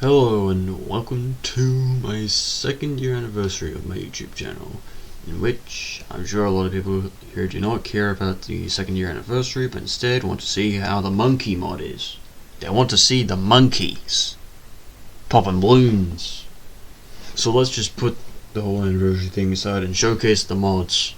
Hello and welcome to my second year anniversary of my YouTube channel, in which I'm sure a lot of people here do not care about the second year anniversary, but instead want to see how the monkey mod is. They want to see the monkeys popping balloons. So let's just put the whole anniversary thing aside and showcase the mods.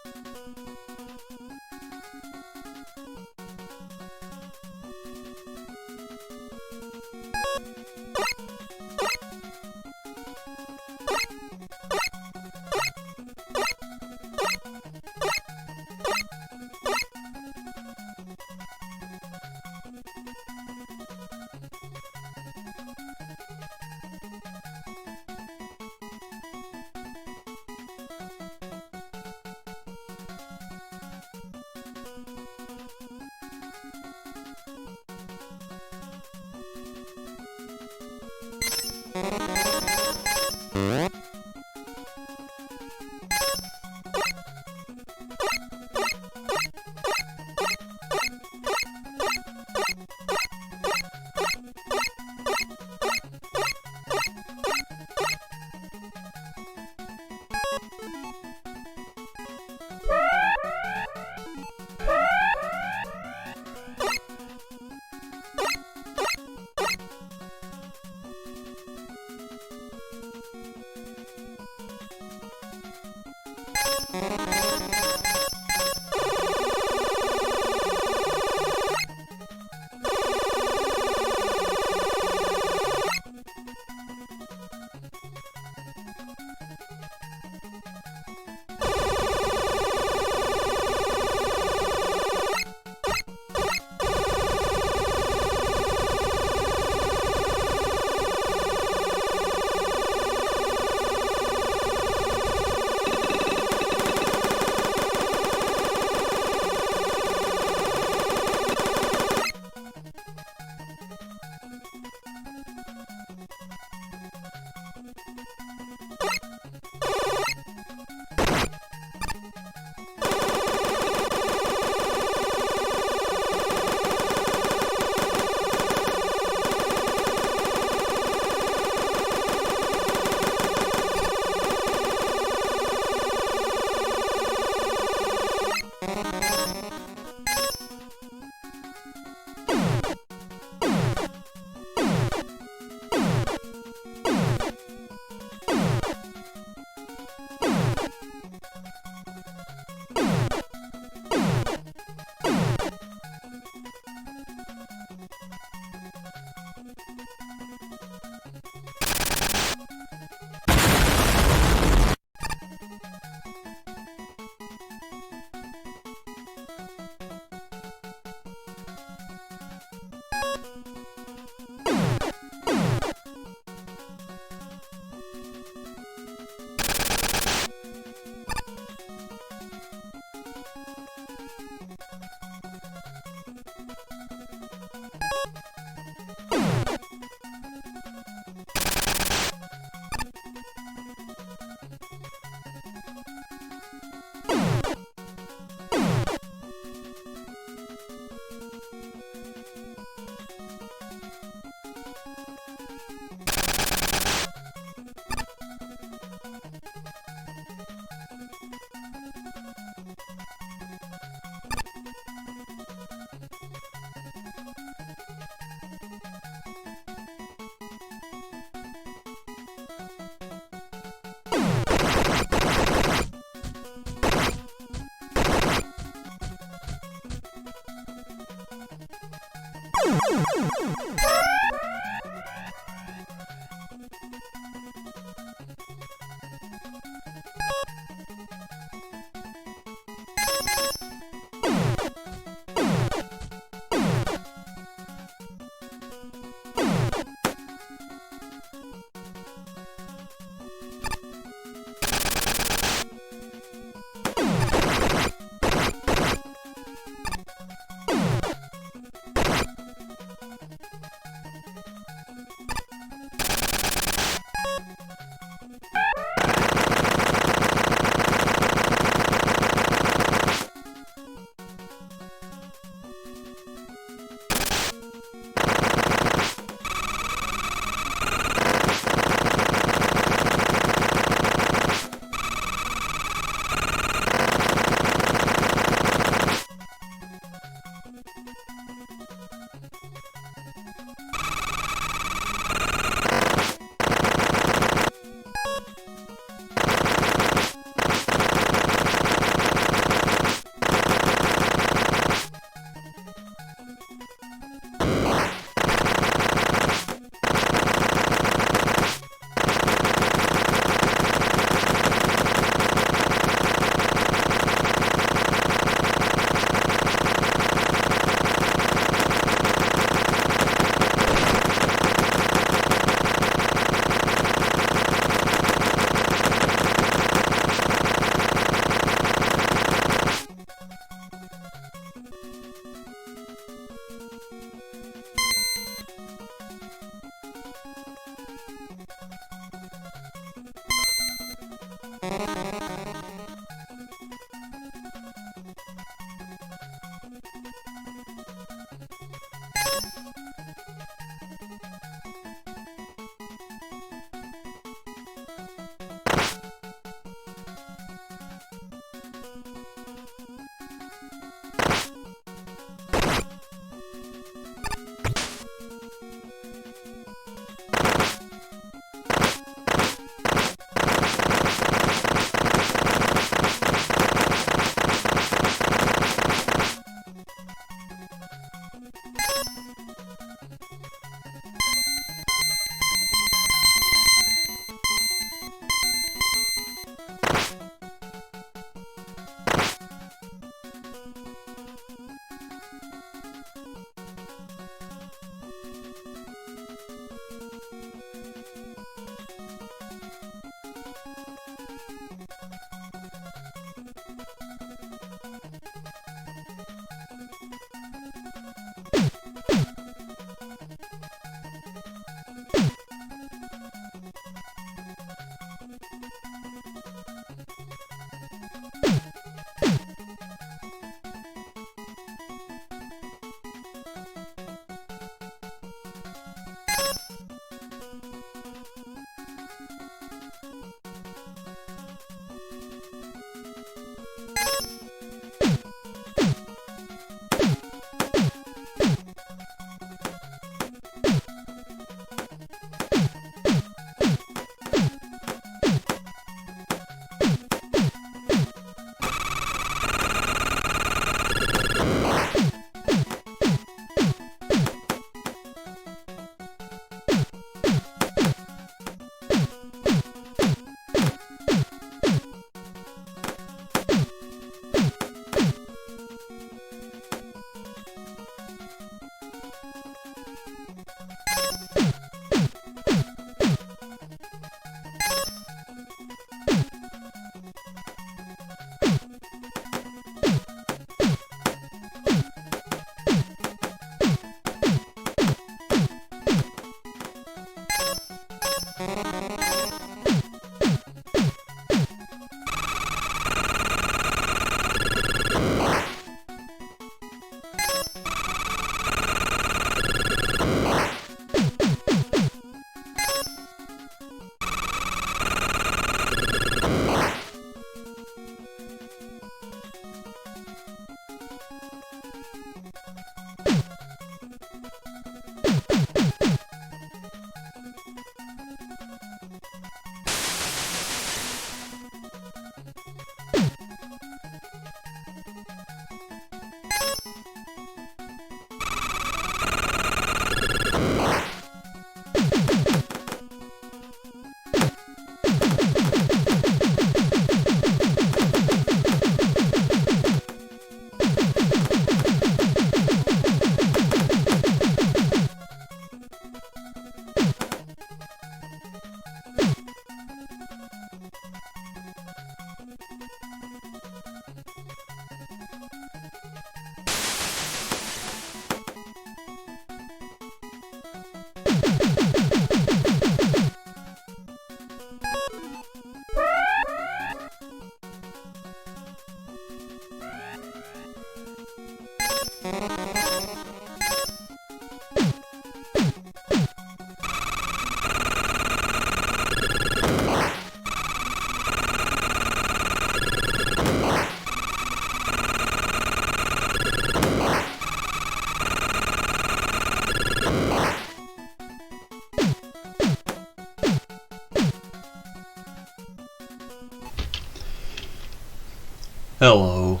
Hello.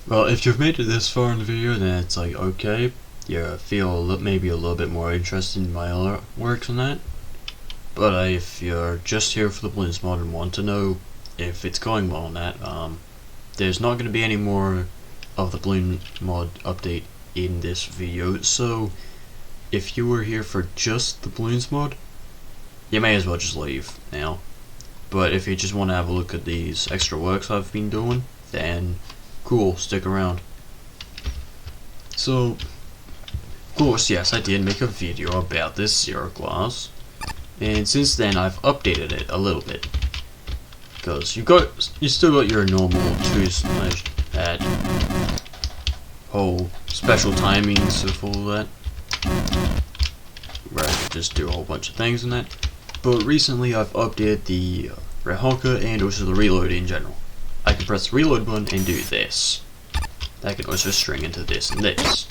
Well, if you've made it this far in the video, then it's like, okay, you feel maybe a little bit more interested in my other works on that. But if you're just here for the bloons mod and want to know if it's going well on that, there's not going to be any more of the bloon mod update in this video, so if you were here for just the bloons mod, you may as well just leave now. But if you just want to have a look at these extra works I've been doing, then cool, stick around. So, of course, yes, I did make a video about this zero glass, and since then I've updated it a little bit. Because you still got your normal 2/ that whole special timings of all that, where I can just do a whole bunch of things in that. But recently I've updated the Rehoka and also the reload in general. I can press the reload button and do this. I can also string into this and this.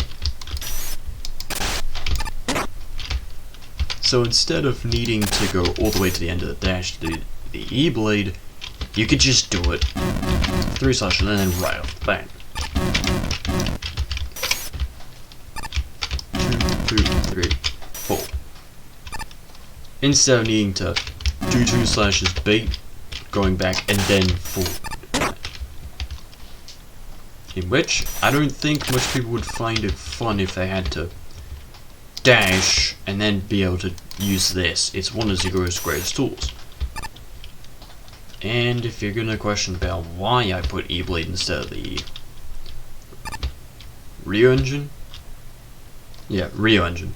So instead of needing to go all the way to the end of the dash to do the E-blade, you could just do it 3/ and then right off the bat. 2, 3, 4. Instead of needing to do 2/ bait, going back and then forward. In which, I don't think much people would find it fun if they had to dash and then be able to use this. It's one of Zero's greatest tools. And if you're gonna question about why I put E-blade instead of the Rio engine, yeah, Rio engine.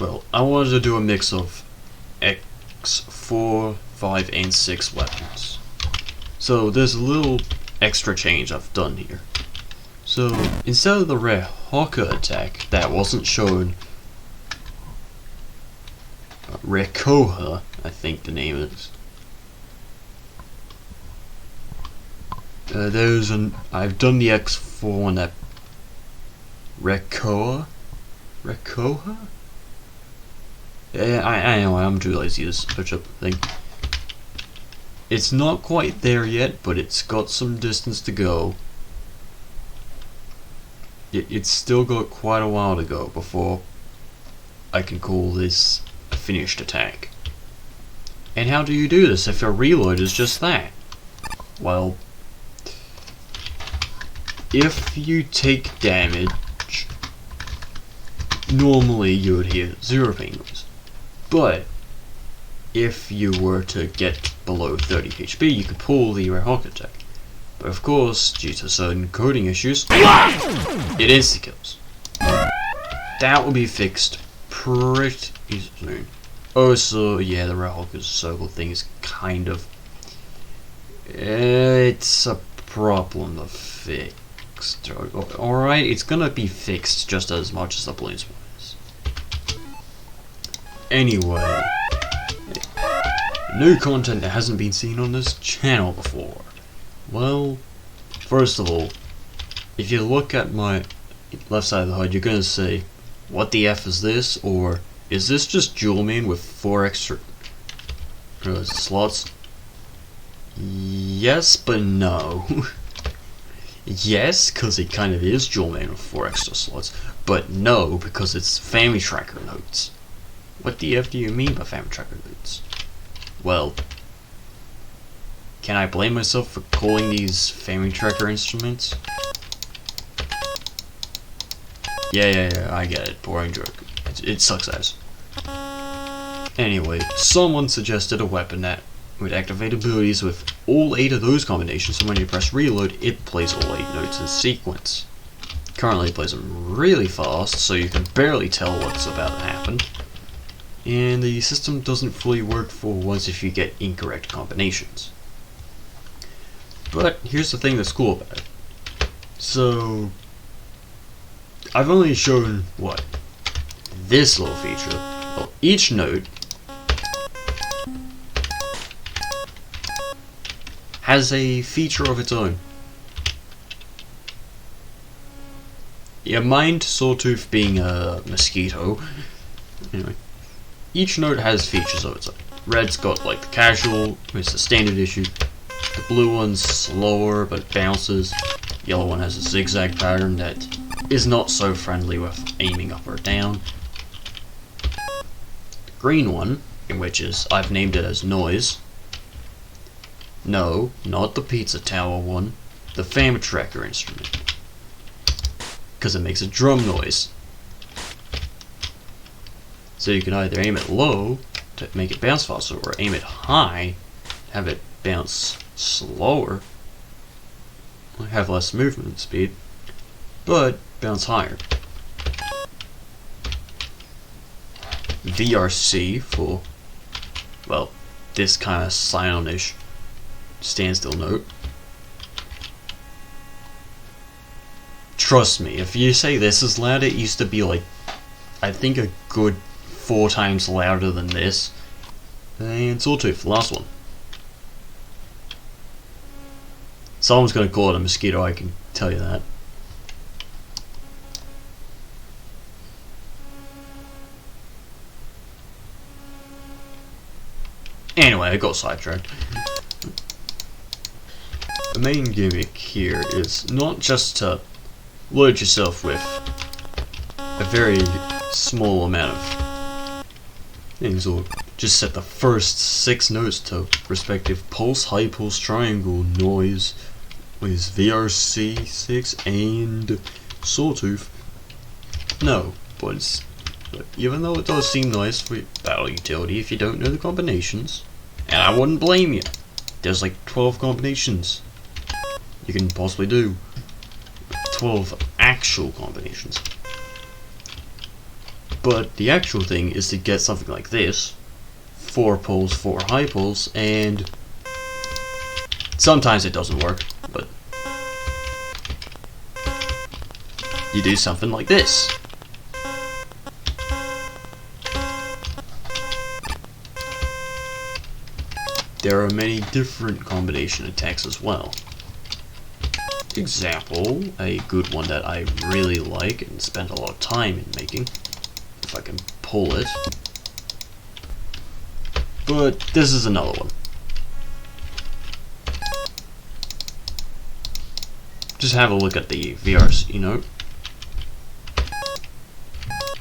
Well, I wanted to do a mix of X4, 5, and 6 weapons. So there's a little extra change I've done here. So instead of the Rehoka attack that wasn't shown, Rekoha, I think the name is. I've done the X4 one that Rekoha? Yeah, I know, I'm too lazy to search up the thing. It's not quite there yet, but it's got some distance to go. It's still got quite a while to go before I can call this a finished attack. And how do you do this if a reload is just that? Well, if you take damage, normally you would hear 0 pain noise. But if you were to get below 30 HP, you could pull the Rehoka attack. But of course, due to certain coding issues, it insta-kills. That will be fixed pretty soon. Also, yeah, the Rehoka's circle thing is kind of... it's a problem to fix. Alright, it's gonna be fixed just as much as the bloons one is. Anyway, new content that hasn't been seen on this channel before. Well, first of all, if you look at my left side of the HUD, you're gonna say, what the F is this? Or, is this just Jewel Man with 4 extra slots? Yes, but no. Yes, because it kind of is Jewel Man with 4 extra slots, but no, because it's Family Tracker notes. What the F do you mean by Family Tracker notes? Well, can I blame myself for calling these Family Tracker instruments? Yeah, I get it. Boring joke. It sucks ass. Anyway, someone suggested a weapon that would activate abilities with all 8 of those combinations, so when you press reload, it plays all 8 notes in sequence. Currently it plays them really fast, so you can barely tell what's about to happen. And the system doesn't fully work for once if you get incorrect combinations. But here's the thing that's cool about it. So, I've only shown, what, this little feature. Well, each note has a feature of its own. Yeah, mind Sawtooth being a mosquito. Anyway, each note has features of its own. Red's got like the casual, it's the standard issue. The blue one's slower but bounces. Yellow one has a zigzag pattern that is not so friendly with aiming up or down. The green one, in which I've named it as noise. No, not the pizza tower one, the fam tracker instrument. Because it makes a drum noise. So you can either aim it low to make it bounce faster, or aim it high, have it bounce slower, have less movement speed, but bounce higher. VRC for, well, this kind of soundish standstill note. Trust me, if you say this is loud, it used to be like, I think a good 4 times louder than this. And sawtooth, last one. Someone's gonna call it a mosquito, I can tell you that. Anyway, I got sidetracked. The main gimmick here is not just to load yourself with a very small amount of things, or just set the first 6 notes to respective pulse, high pulse, triangle, noise, with VRC6 and sawtooth. No, but even though it does seem nice for battle utility if you don't know the combinations, and I wouldn't blame you. There's like 12 combinations you can possibly do. 12 actual combinations. But the actual thing is to get something like this. 4 pulls, 4 high pulls, and sometimes it doesn't work, but you do something like this. There are many different combination attacks as well. Example, a good one that I really like and spend a lot of time in making, if I can pull it. But this is another one. Just have a look at the VRs, you know.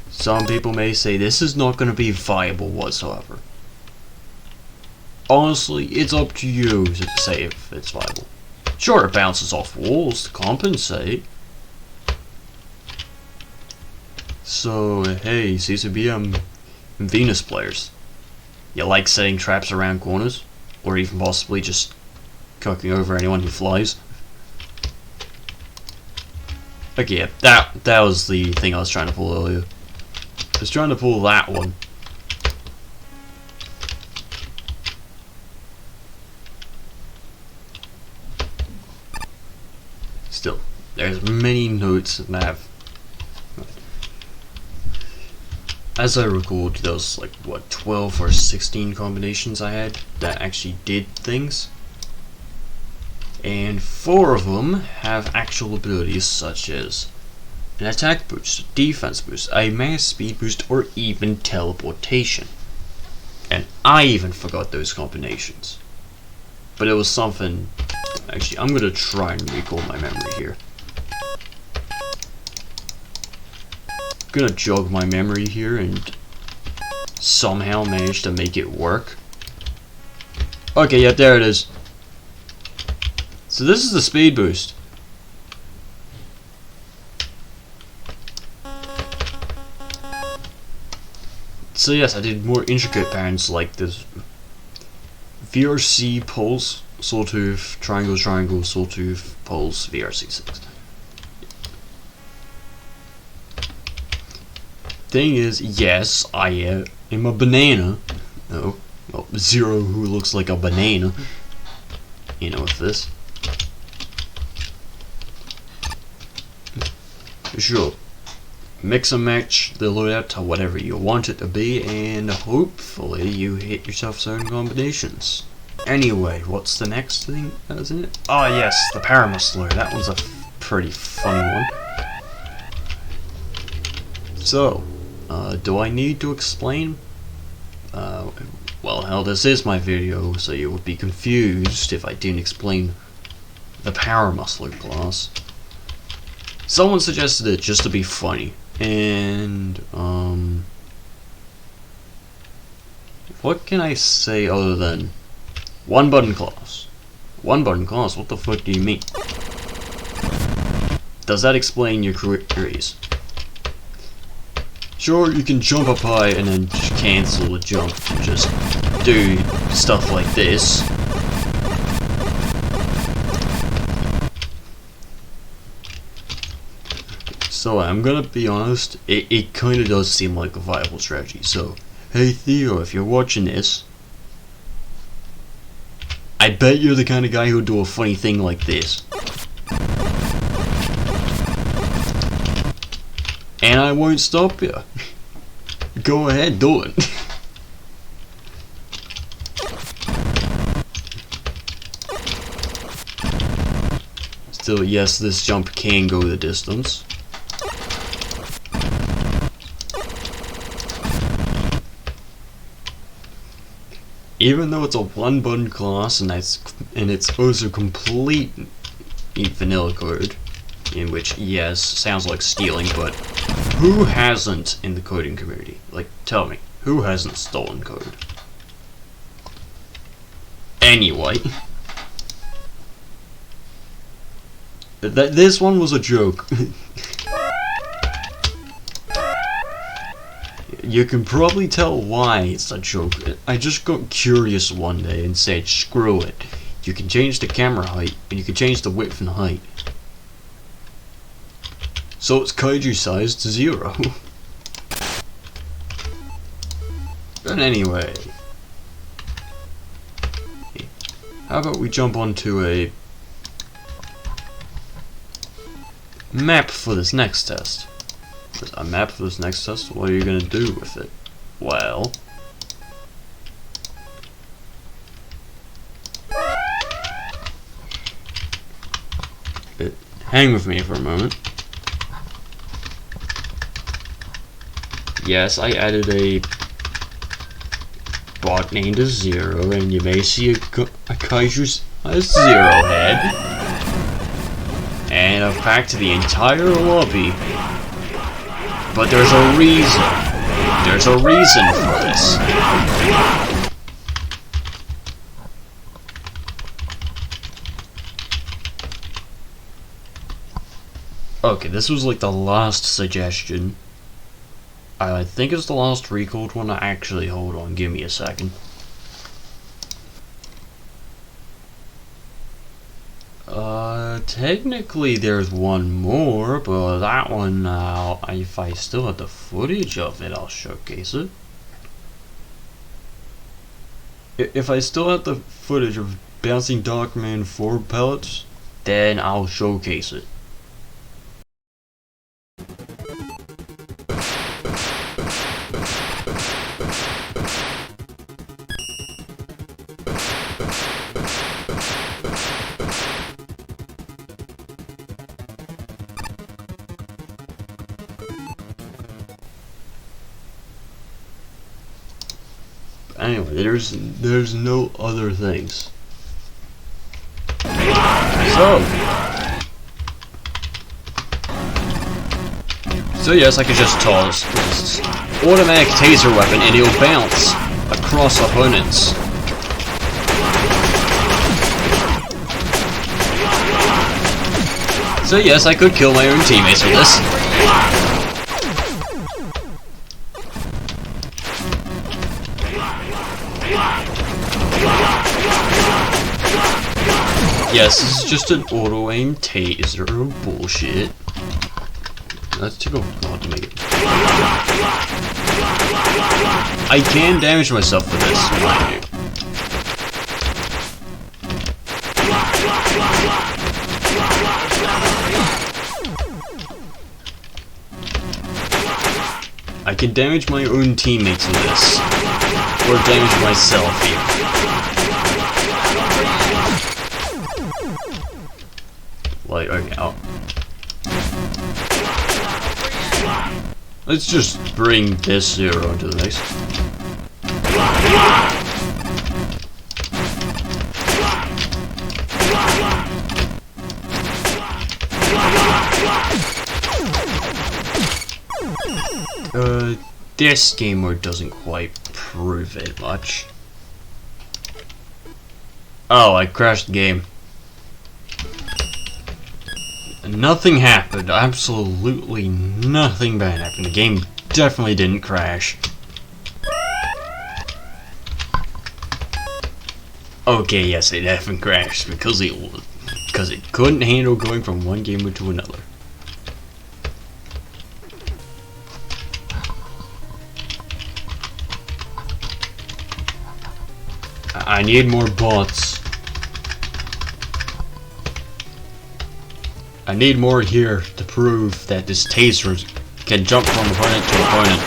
Some people may say this is not going to be viable whatsoever. Honestly, it's up to you to say if it's viable. Sure, it bounces off walls to compensate. So, hey, CCBM Venus players. You like setting traps around corners? Or even possibly just cooking over anyone who flies? Okay, yeah, that was the thing I was trying to pull earlier. I was trying to pull that one. Still, there's many notes that have. As I recalled, there was like, what, 12 or 16 combinations I had that actually did things. And 4 of them have actual abilities such as an attack boost, a defense boost, a mass speed boost, or even teleportation. And I even forgot those combinations. But it was something. Actually, I'm gonna try and recall my memory here. I'm gonna jog my memory here and somehow manage to make it work. Okay, yeah, there it is. So this is the speed boost. So yes, I did more intricate patterns like this. VRC pulse, sawtooth, triangle, triangle, sawtooth, pulse, VRC6. Thing is, yes, I am a banana. No, well, Zero who looks like a banana. You know, with this. Sure. Mix and match the loadout to whatever you want it to be, and hopefully you hit yourself certain combinations. Anyway, what's the next thing that's in it? Oh yes, the Paramusler. That one's a pretty funny one. So, do I need to explain Well, hell, this is my video, so you would be confused if I didn't explain the power muscle class. Someone suggested it just to be funny, and what can I say other than one button class? One button class? What the fuck do you mean? Does that explain your queries? Sure, you can jump up high and then just cancel the jump and just do stuff like this. So I'm gonna be honest, it kinda does seem like a viable strategy. So, hey Theo, if you're watching this, I bet you're the kind of guy who'd do a funny thing like this. And I won't stop you. Go ahead, do it. Still, yes, this jump can go the distance. Even though it's a one button class and it's also complete vanilla code, in which, yes, sounds like stealing, but who hasn't in the coding community? Like, tell me, who hasn't stolen code? Anyway, this one was a joke. You can probably tell why it's a joke. I just got curious one day and said, screw it. You can change the camera height, and you can change the width and height. So it's kaiju size to 0. But anyway, how about we jump onto a map for this next test? A map for this next test? What are you gonna do with it? Well, hang with me for a moment. Yes, I added a bot named as 0, and you may see a kaiju as 0 head. And I've packed the entire lobby. But there's a reason. There's a reason for this. Okay, this was like the last suggestion. I think it's the last recalled one. Actually, hold on, give me a second. Technically there's one more, but that one, if I still have the footage of it, I'll showcase it. If I still have the footage of bouncing Darkman 4 pellets, then I'll showcase it. Anyway, there's no other things. So yes, I could just toss this automatic taser weapon and it'll bounce across opponents. So yes, I could kill my own teammates with this. Yes, this is just an auto-aim taser bullshit. That took a lot to make it. I can damage myself for this, mind you. I can damage my own teammates with this. Or damage myself here. Like, okay, let's just bring this 0 into the mix. This game mode doesn't quite prove it much. Oh, I crashed the game. Nothing happened. Absolutely nothing bad happened. The game definitely didn't crash. Okay, yes, it definitely crashed because it couldn't handle going from one game mode to another. I need more bots. I need more here to prove that this taser can jump from opponent to opponent.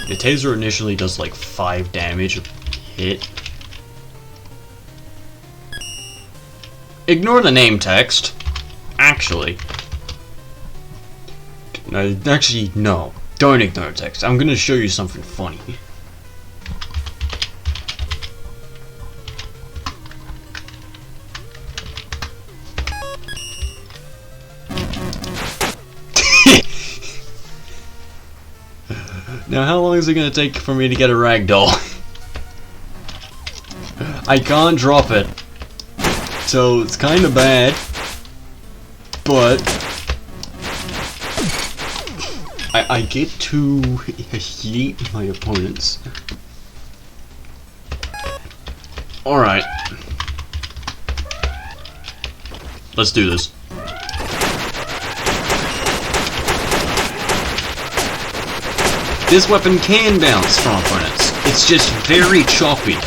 The taser initially does like 5 damage a hit. Ignore the name text. Actually, no. Don't ignore text. I'm gonna show you something funny. Now, how long is it gonna take for me to get a ragdoll? I can't drop it, so it's kind of bad, but I get to yeet my opponents. Alright. Let's do this. This weapon can bounce from opponents. It's just very choppy.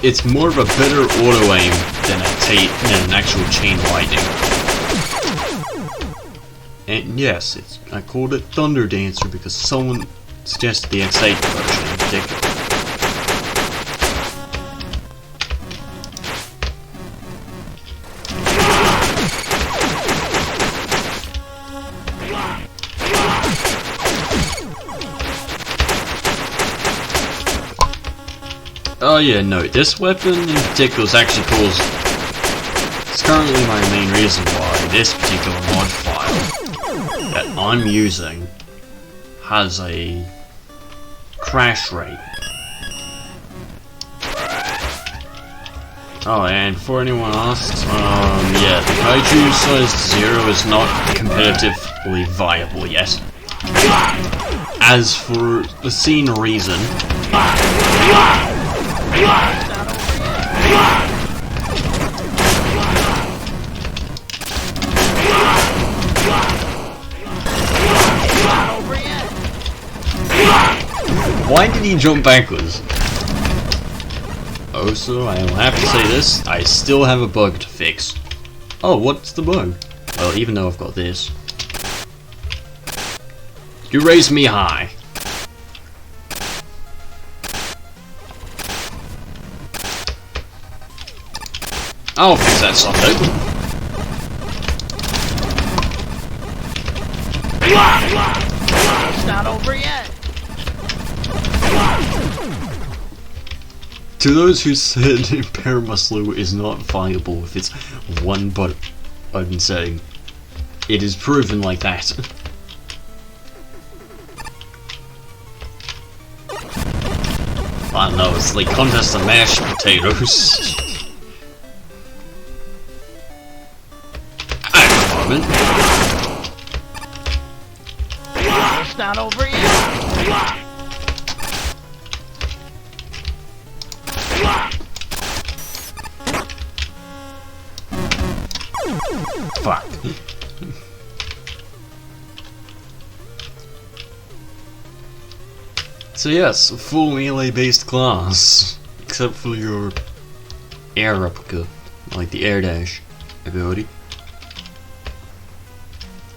It's more of a better auto aim than an actual chain lightning. And yes, I called it Thunder Dancer because someone suggested the X8 version in particular. Oh yeah, no, this weapon in particular is actually it's currently my main reason why this particular mod file that I'm using has a crash rate. Oh, and before anyone asks, yeah, the kaiju size 0 is not competitively viable yet. As for the scene reason, why did he jump backwards? Also, I will have to say this, I still have a bug to fix. Oh, what's the bug? Well, even though I've got this. You raise me high. I'll fix that someday. It's not over yet. To those who said Paramuslu is not viable with its one button setting, it is proven like that. I don't know, it's like contest of mashed potatoes. It's not over yet. Fuck. So yes, a full melee-based class, except for your air replica, like the air dash ability.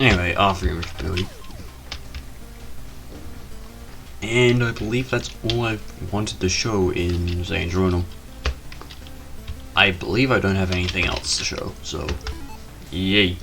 Anyway, off-range ability. And I believe that's all I wanted to show in Zandronum. I believe I don't have anything else to show, so yay.